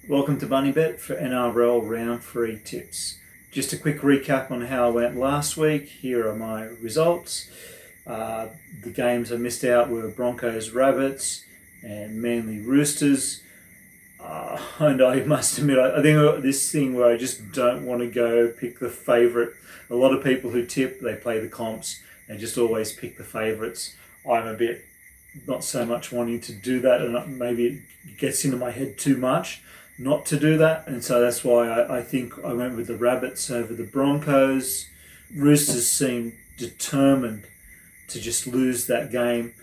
Welcome to Bunny Bet for NRL Round 3 tips. Just a quick recap on how I went last week. Here are my results. The games I missed out were Broncos Rabbits and Manly Roosters. And I must admit, I think this thing where I just don't want to go pick the favourite. A lot of people who tip, they play the comps and just always pick the favourites. I'm a bit not so much wanting to do that, and maybe it gets into my head too much not to do that, and so that's why I think I went with the Rabbits over the Broncos. Roosters seemed determined to just lose that game,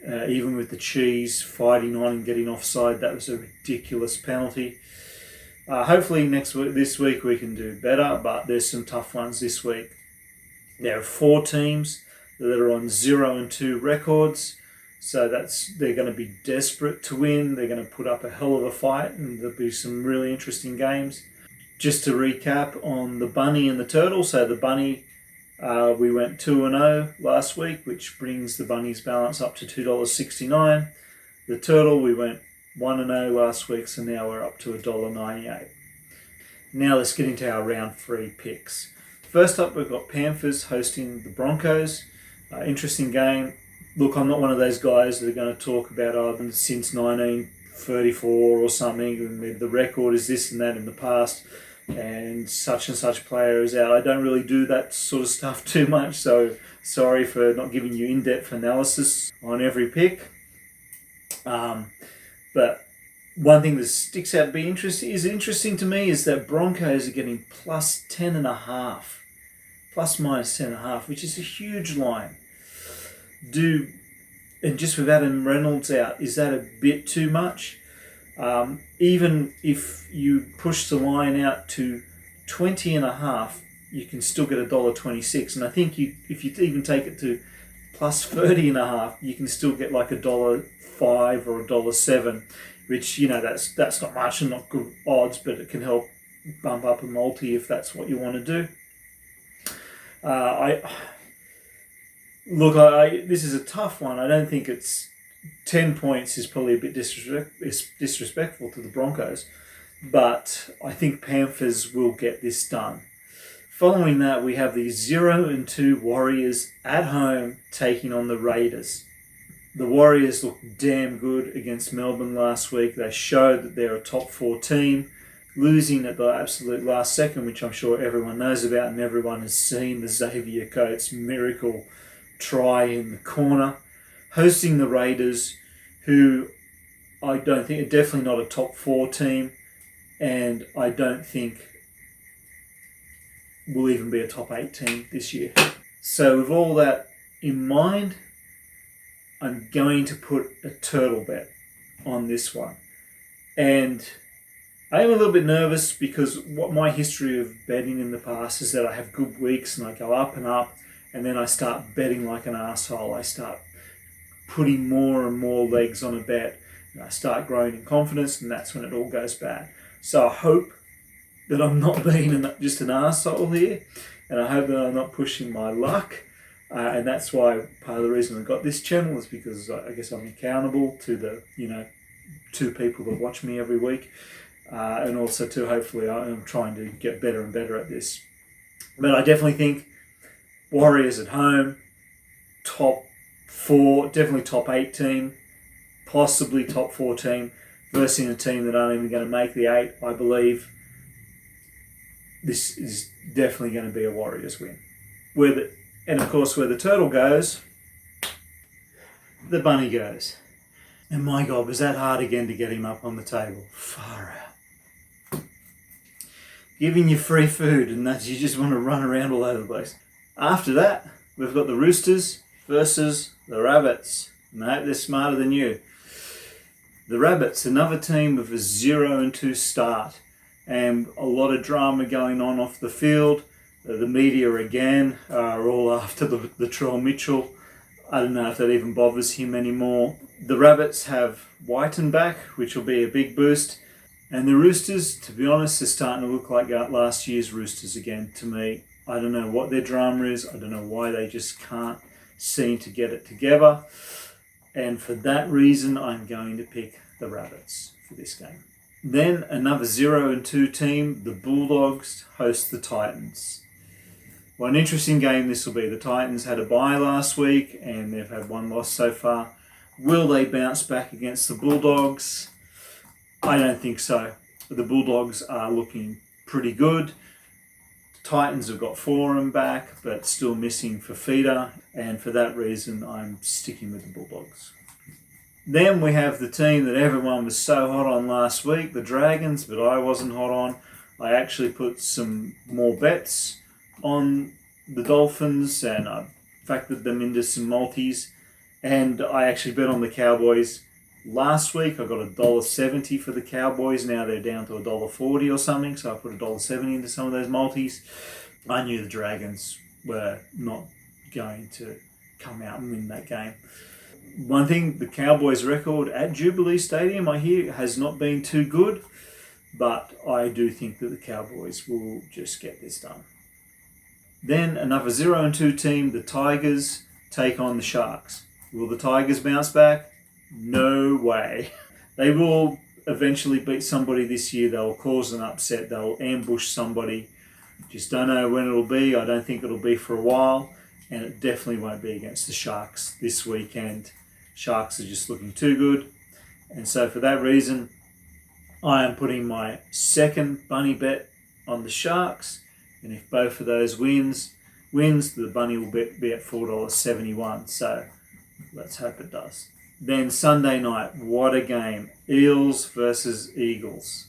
even with the Cheese fighting on and getting offside. That was a ridiculous penalty. Hopefully this week we can do better, but there's some tough ones this week. There are 4 teams that are on 0-2 records. So they're going to be desperate to win. They're going to put up a hell of a fight, and there'll be some really interesting games. Just to recap on the Bunny and the Turtle. So the Bunny, we went 2-0 last week, which brings the Bunny's balance up to $2.69. The Turtle, we went 1-0 last week, so now we're up to $1.98. Now let's get into our round 3 picks. First up, we've got Panthers hosting the Broncos. Interesting game. Look, I'm not one of those guys that are going to talk about since 1934 or something, and the record is this and that in the past, and such player is out. I don't really do that sort of stuff too much, so sorry for not giving you in-depth analysis on every pick. But one thing that sticks out to be interesting to me is that Broncos are getting plus 10.5, plus minus 10.5, which is a huge line. And just with Adam Reynolds out, is that a bit too much? Even if you push the line out to 20.5, you can still get $1.26. And I think if you even take it to plus 30.5, you can still get like $1.05 or $1.07, which, that's not much and not good odds, but it can help bump up a multi if that's what you want to do. Look, this is a tough one. I don't think it's 10 points is probably a bit disrespectful to the Broncos, but I think Panthers will get this done. Following that, we have the 0-2 Warriors at home taking on the Raiders. The Warriors looked damn good against Melbourne last week. They showed that they're a top 4 team, losing at the absolute last second, which I'm sure everyone knows about and everyone has seen, the Xavier Coates miracle try in the corner, hosting the Raiders, who I don't think are definitely not a top 4 team, and I don't think will even be a top 8 team this year. So with all that in mind, I'm going to put a turtle bet on this one. And I am a little bit nervous because what my history of betting in the past is that I have good weeks and I go up and up, and then I start betting like an asshole. I start putting more and more legs on a bet, and I start growing in confidence, and that's when it all goes bad. So I hope that I'm not being just an asshole here, and I hope that I'm not pushing my luck. And that's why part of the reason I got this channel is because I guess I'm accountable to the 2 people that watch me every week, and also to hopefully I'm trying to get better and better at this. But I definitely think Warriors at home, top 4, definitely top 8 team, possibly top 4 team, versus a team that aren't even going to make the 8, I believe. This is definitely going to be a Warriors win. And of course, where the turtle goes, the bunny goes. And my God, was that hard again to get him up on the table. Far out. Giving you free food, and that you just want to run around all over the place. After that, we've got the Roosters versus the Rabbits. And I hope they're smarter than you. The Rabbits, another team with a 0-2 start, and a lot of drama going on off the field. The media again are all after the Latrell Mitchell. I don't know if that even bothers him anymore. The Rabbits have Whiten back, which will be a big boost. And the Roosters, to be honest, are starting to look like last year's Roosters again to me. I don't know what their drama is. I don't know why they just can't seem to get it together. And for that reason, I'm going to pick the Rabbits for this game. Then another 0-2 team, the Bulldogs host the Titans. Well, an interesting game this will be. The Titans had a bye last week and they've had one loss so far. Will they bounce back against the Bulldogs? I don't think so. The Bulldogs are looking pretty good. The Titans have got Forum back, but still missing Fafita, and for that reason, I'm sticking with the Bulldogs. Then we have the team that everyone was so hot on last week, the Dragons, but I wasn't hot on. I actually put some more bets on the Dolphins and I factored them into some multis, and I actually bet on the Cowboys. Last week I got $1.70 for the Cowboys. Now they're down to $1.40 or something, so I put $1.70 into some of those multis. I knew the Dragons were not going to come out and win that game. One thing, the Cowboys' record at Jubilee Stadium, I hear, has not been too good, but I do think that the Cowboys will just get this done. Then another 0-2 team, the Tigers, take on the Sharks. Will the Tigers bounce back? No way. They will eventually beat somebody this year. They'll cause an upset. They'll ambush somebody. Just don't know when it'll be. I don't think it'll be for a while. And it definitely won't be against the Sharks this weekend. Sharks are just looking too good. And so for that reason, I am putting my second bunny bet on the Sharks. And if both of those wins, the bunny will be at $4.71. So let's hope it does. Then Sunday night, what a game. Eels versus Eagles.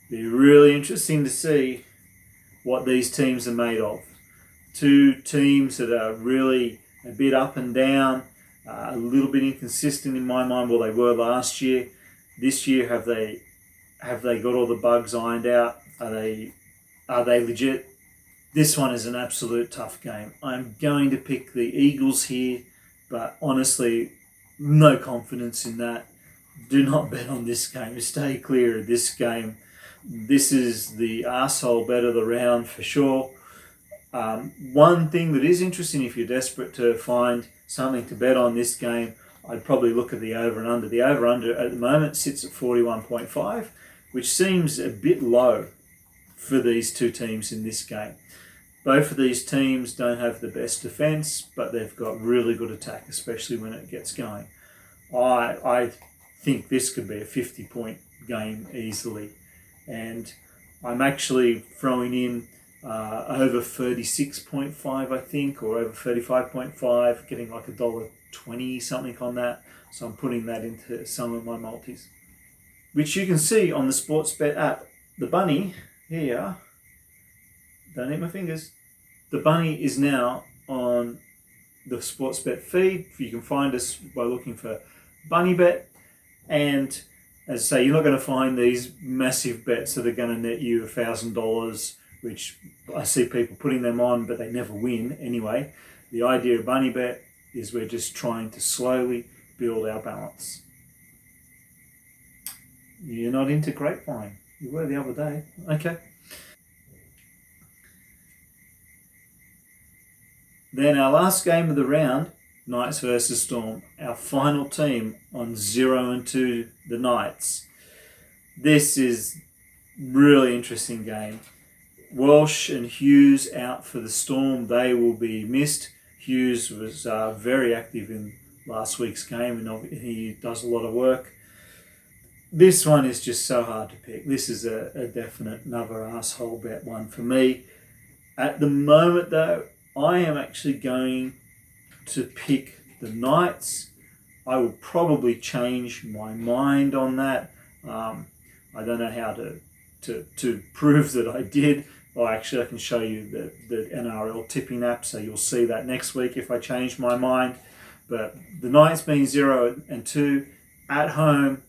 Be really interesting to see what these teams are made of. Two teams that are really a bit up and down, a little bit inconsistent in my mind. Well, they were last year. This year, have they got all the bugs ironed out? Are they legit? This one is an absolute tough game. I'm going to pick the Eagles here, but honestly, no confidence in that. Do not bet on this game. Stay clear of this game. This is the arsehole bet of the round for sure. One thing that is interesting, if you're desperate to find something to bet on this game, I'd probably look at the over and under. The over under at the moment sits at 41.5, which seems a bit low for these two teams in this game. Both of these teams don't have the best defence, but they've got really good attack, especially when it gets going. I think this could be a 50-point game easily. And I'm actually throwing in over 36.5, I think, or over 35.5, getting like $1.20 something on that. So I'm putting that into some of my multis, which you can see on the Sportsbet app. The bunny here, don't eat my fingers. The bunny is now on the Sportsbet feed. You can find us by looking for Bunny Bet. And as I say, you're not going to find these massive bets that are going to net you $1,000, which I see people putting them on, but they never win anyway. The idea of Bunny Bet is we're just trying to slowly build our balance. You're not into grapevine. You were the other day. Okay. Then our last game of the round, Knights versus Storm. Our final team on 0-2, the Knights. This is really interesting game. Welsh and Hughes out for the Storm. They will be missed. Hughes was very active in last week's game and he does a lot of work. This one is just so hard to pick. This is a definite another asshole bet one for me. At the moment though, I am actually going to pick the Knights. I will probably change my mind on that. I don't know how to prove that I did. Well, actually, I can show you the NRL tipping app, so you'll see that next week if I change my mind. But the Knights being 0-2 at home,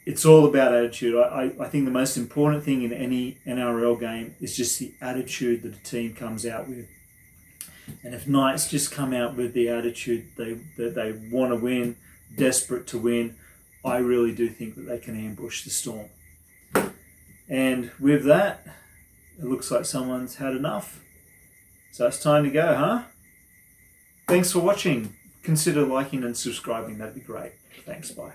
it's all about attitude. I think the most important thing in any NRL game is just the attitude that a team comes out with. And if Knights just come out with the attitude that they want to win, desperate to win, I really do think that they can ambush the Storm. And with that, it looks like someone's had enough. So it's time to go, huh? Thanks for watching. Consider liking and subscribing. That'd be great. Thanks. Bye.